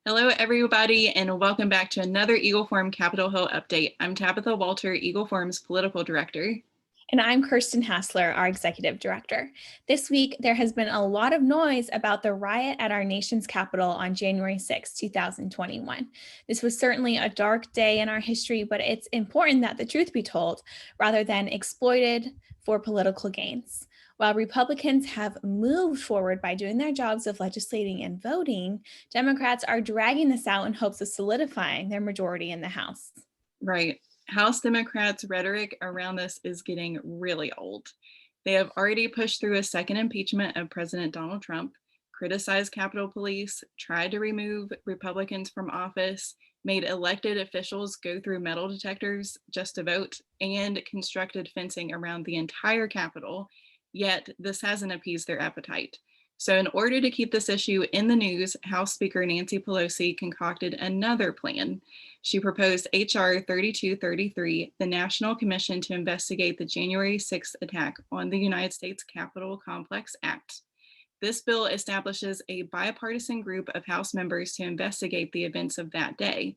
Hello, everybody, and welcome back to another Eagle Forum Capitol Hill update. I'm Tabitha Walter, Eagle Forum's political director. And I'm Kirsten Hassler, our executive director. This week, there has been a lot of noise about the riot at our nation's capital on January 6, 2021. This was certainly a dark day in our history, but it's important that the truth be told rather than exploited for political gains. While Republicans have moved forward by doing their jobs of legislating and voting, Democrats are dragging this out in hopes of solidifying their majority in the House. Right. House Democrats' rhetoric around this is getting really old. They have already pushed through a second impeachment of President Donald Trump, criticized Capitol Police, tried to remove Republicans from office, made elected officials go through metal detectors just to vote, and constructed fencing around the entire Capitol. Yet this hasn't appeased their appetite. So in order to keep this issue in the news, House Speaker Nancy Pelosi concocted another plan. She proposed H.R. 3233, the National Commission to Investigate the January 6th Attack on the United States Capitol Complex Act. This bill establishes a bipartisan group of House members to investigate the events of that day.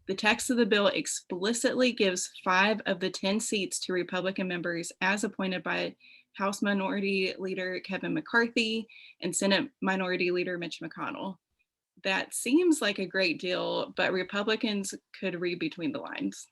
The text of the bill explicitly gives 5 of the 10 seats to Republican members as appointed by House Minority Leader Kevin McCarthy and Senate Minority Leader Mitch McConnell. That seems like a great deal, but Republicans could read between the lines.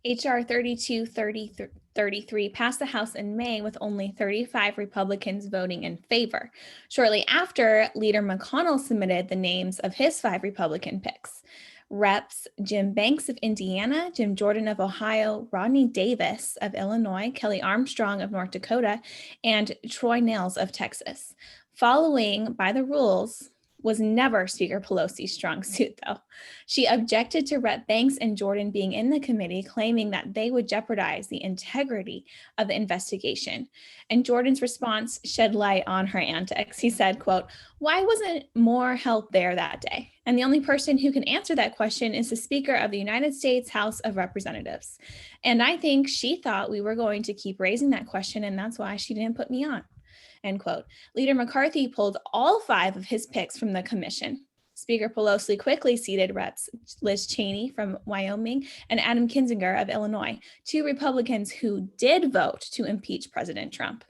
H.R. 3233 passed the House in May with only 35 Republicans voting in favor. Shortly after, Leader McConnell submitted the names of his 5 Republican picks. Reps Jim Banks of Indiana, Jim Jordan of Ohio, Rodney Davis of Illinois, Kelly Armstrong of North Dakota, and Troy Nehls of Texas. Following by the rules was never Speaker Pelosi's strong suit, though. She objected to Rep. Banks and Jordan being in the committee, claiming that they would jeopardize the integrity of the investigation. And Jordan's response shed light on her antics. He said, quote, "Why wasn't more help there that day? And the only person who can answer that question is the Speaker of the United States House of Representatives. And I think she thought we were going to keep raising that question, and that's why she didn't put me on." End quote. Leader McCarthy pulled all 5 of his picks from the commission. Speaker Pelosi quickly seated Reps Liz Cheney from Wyoming and Adam Kinzinger of Illinois, 2 Republicans who did vote to impeach President Trump.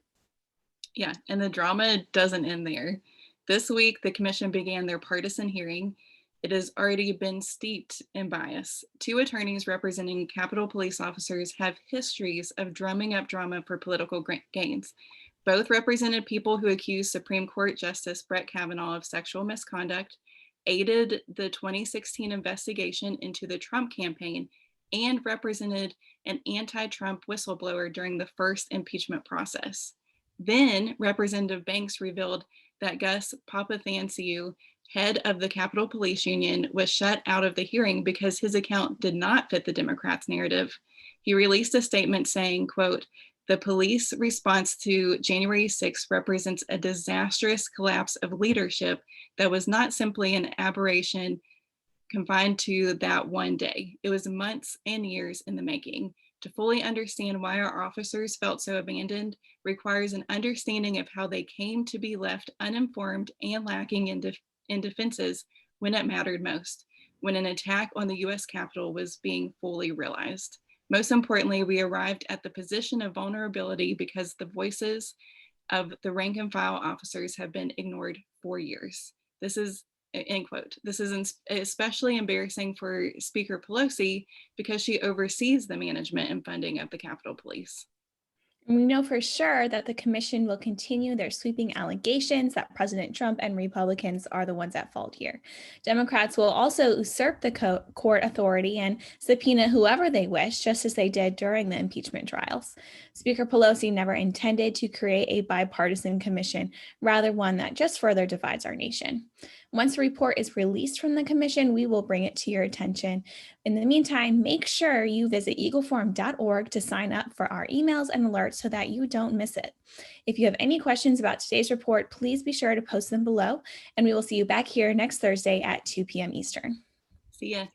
Yeah, and the drama doesn't end there. This week, the commission began their partisan hearing. It has already been steeped in bias. 2 attorneys representing Capitol Police officers have histories of drumming up drama for political gains. Both represented people who accused Supreme Court Justice Brett Kavanaugh of sexual misconduct, aided the 2016 investigation into the Trump campaign, and represented an anti-Trump whistleblower during the first impeachment process. Then Representative Banks revealed that Gus Papathanassiou, head of the Capitol Police Union, was shut out of the hearing because his account did not fit the Democrats' narrative. He released a statement saying, quote, "The police response to January 6th represents a disastrous collapse of leadership that was not simply an aberration confined to that one day. It was months and years in the making. To fully understand why our officers felt so abandoned requires an understanding of how they came to be left uninformed and lacking in defenses when it mattered most, when an attack on the US Capitol was being fully realized. Most importantly, we arrived at the position of vulnerability because the voices of the rank and file officers have been ignored for years." This is, end quote. This is especially embarrassing for Speaker Pelosi because she oversees the management and funding of the Capitol Police. And we know for sure that the commission will continue their sweeping allegations that President Trump and Republicans are the ones at fault here. Democrats will also usurp the court authority and subpoena whoever they wish, just as they did during the impeachment trials. Speaker Pelosi never intended to create a bipartisan commission, rather one that just further divides our nation. Once the report is released from the commission, we will bring it to your attention. In the meantime, make sure you visit eagleforum.org to sign up for our emails and alerts so that you don't miss it. If you have any questions about today's report, please be sure to post them below, and we will see you back here next Thursday at 2 p.m. Eastern. See ya.